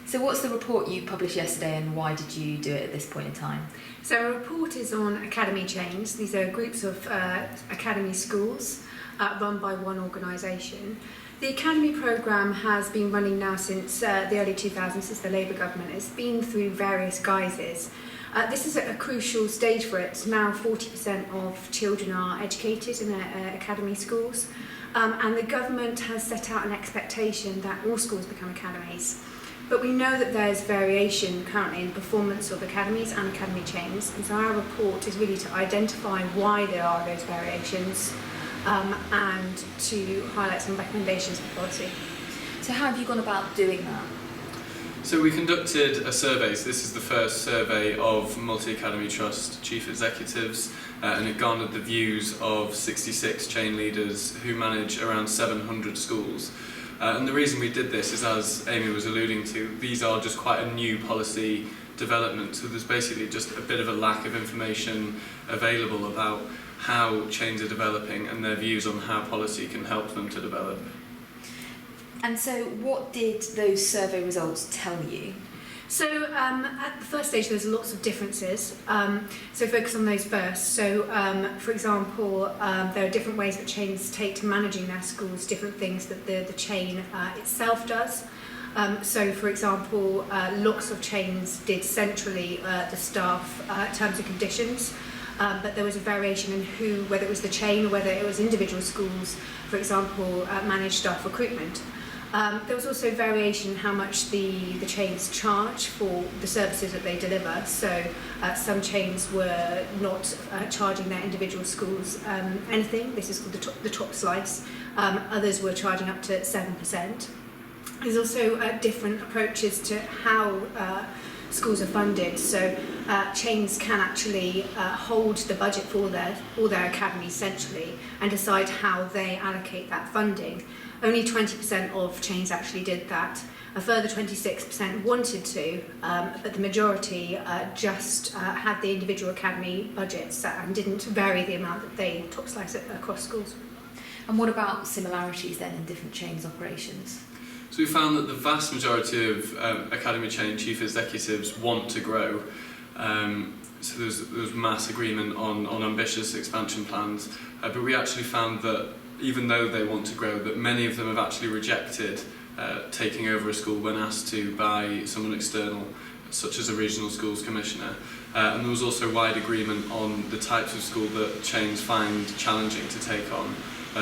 So what's the report you published yesterday and why did you do it at this point in time? So our report is on academy chains. These are groups of academy schools run by one organisation. The academy programme has been running now since the early 2000s, since the Labour government. It's been through various guises. This is a crucial stage for it. Now 40% of children are educated in academy schools, and the government has set out an expectation that all schools become academies. But we know that there's variation currently in the performance of academies and academy chains, and so our report is really to identify why there are those variations and to highlight some recommendations for policy. So how have you gone about doing that? So we conducted a survey. So this is the first survey of Multi-Academy Trust chief executives, and it garnered the views of 66 chain leaders who manage around 700 schools. And the reason we did this is, as Amy was alluding to, these are just quite a new policy development. So there's basically just a bit of a lack of information available about how chains are developing and their views on how policy can help them to develop. And so what did those survey results tell you? So at the first stage there's lots of differences, so focus on those first. So for example, there are different ways that chains take to managing their schools, different things that the chain itself does. So for example, lots of chains did centrally the staff terms and conditions, but there was a variation in whether it was the chain or whether it was individual schools, for example, managed staff recruitment. There was also variation in how much the chains charge for the services that they deliver. So some chains were not charging their individual schools anything. This is called the top slice. Others were charging up to 7%. There's also different approaches to how schools are funded. So chains can actually hold the budget for all their academies centrally and decide how they allocate that funding. Only 20% of chains actually did that. A further 26% wanted to, but the majority just had the individual academy budgets and didn't vary the amount that they top slice it across schools. And what about similarities then in different chains' operations? So we found that the vast majority of academy chain chief executives want to grow. So there's mass agreement on ambitious expansion plans, but we actually found that even though they want to grow, that many of them have actually rejected taking over a school when asked to by someone external, such as a regional schools commissioner. And there was also wide agreement on the types of school that chains find challenging to take on.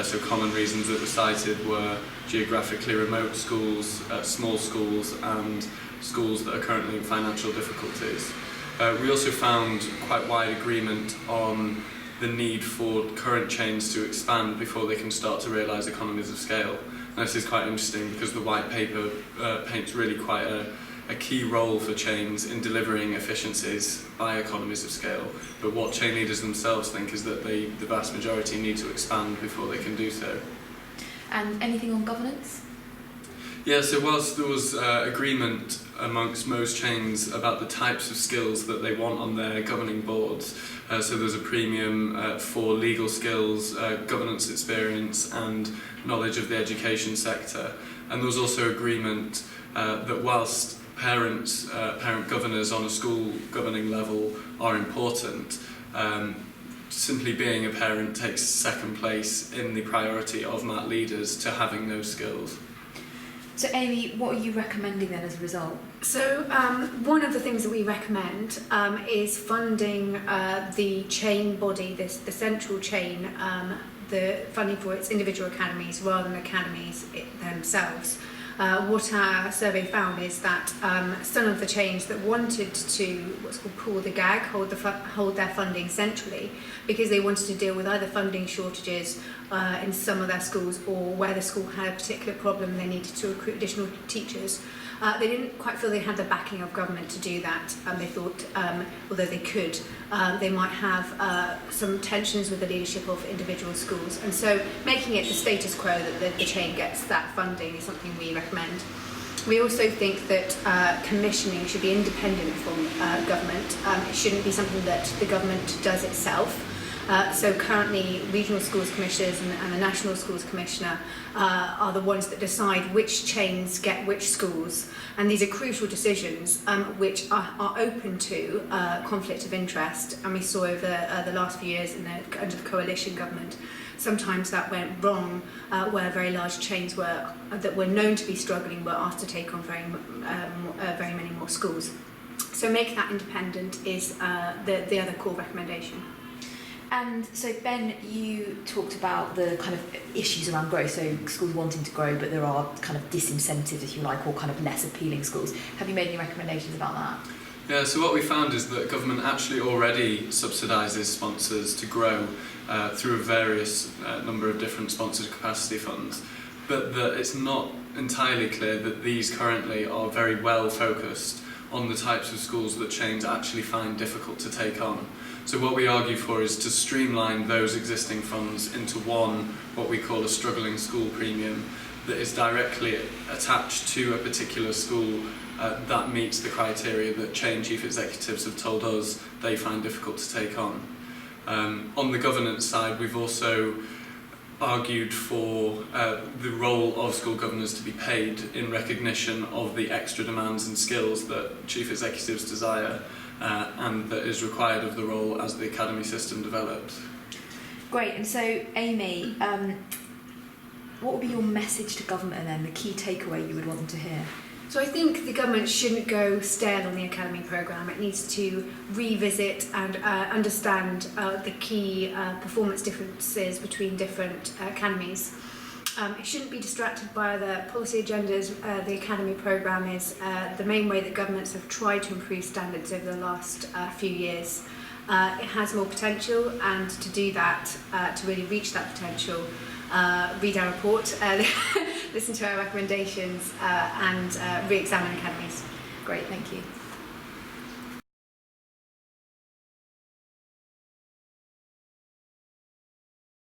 So common reasons that were cited were geographically remote schools, small schools, and schools that are currently in financial difficulties. We also found quite wide agreement on the need for current chains to expand before they can start to realise economies of scale. And this is quite interesting because the white paper paints really quite a key role for chains in delivering efficiencies by economies of scale. But what chain leaders themselves think is that the vast majority need to expand before they can do so. And anything on governance? Yeah, so whilst there was agreement amongst most chains about the types of skills that they want on their governing boards, so there's a premium for legal skills, governance experience and knowledge of the education sector. And there was also agreement that whilst parent governors on a school governing level are important, simply being a parent takes second place in the priority of MAT leaders to having those skills. So Amy, what are you recommending then as a result? So one of the things that we recommend is funding the chain body, the central chain, the funding for its individual academies rather than academies themselves. What our survey found is that some of the chains that wanted to what's called pull the gag, hold their funding centrally because they wanted to deal with either funding shortages in some of their schools or where the school had a particular problem and they needed to recruit additional teachers. They didn't quite feel they had the backing of government to do that. They thought, although they could, they might have some tensions with the leadership of individual schools. And so making it the status quo that the chain gets that funding is something we recommend. We also think that commissioning should be independent from government. It shouldn't be something that the government does itself. So currently, regional schools commissioners and the national schools commissioner are the ones that decide which chains get which schools, and these are crucial decisions which are open to conflict of interest. And we saw over the last few years under the coalition government, sometimes that went wrong, where very large chains that were known to be struggling were asked to take on very many more schools. So make that independent is the other core recommendation. And so Ben, you talked about the kind of issues around growth, so schools wanting to grow, but there are kind of disincentives, if you like, or kind of less appealing schools. Have you made any recommendations about that? Yeah, so what we found is that government actually already subsidises sponsors to grow through a various number of different sponsored capacity funds, but that it's not entirely clear that these currently are very well focused on the types of schools that chains actually find difficult to take on. So what we argue for is to streamline those existing funds into one, what we call a struggling school premium, that is directly attached to a particular school that meets the criteria that chain chief executives have told us they find difficult to take on. On the governance side, we've also argued for the role of school governors to be paid in recognition of the extra demands and skills that chief executives desire and that is required of the role as the academy system develops. Great, and so Amy, what would be your message to government and then the key takeaway you would want them to hear? So I think the government shouldn't go stale on the academy programme. It needs to revisit and understand the key performance differences between different academies. It shouldn't be distracted by the policy agendas. The academy programme is the main way that governments have tried to improve standards over the last few years. It has more potential, and to do that, to really reach that potential, read our report, listen to our recommendations and re-examine academies. Great, thank you.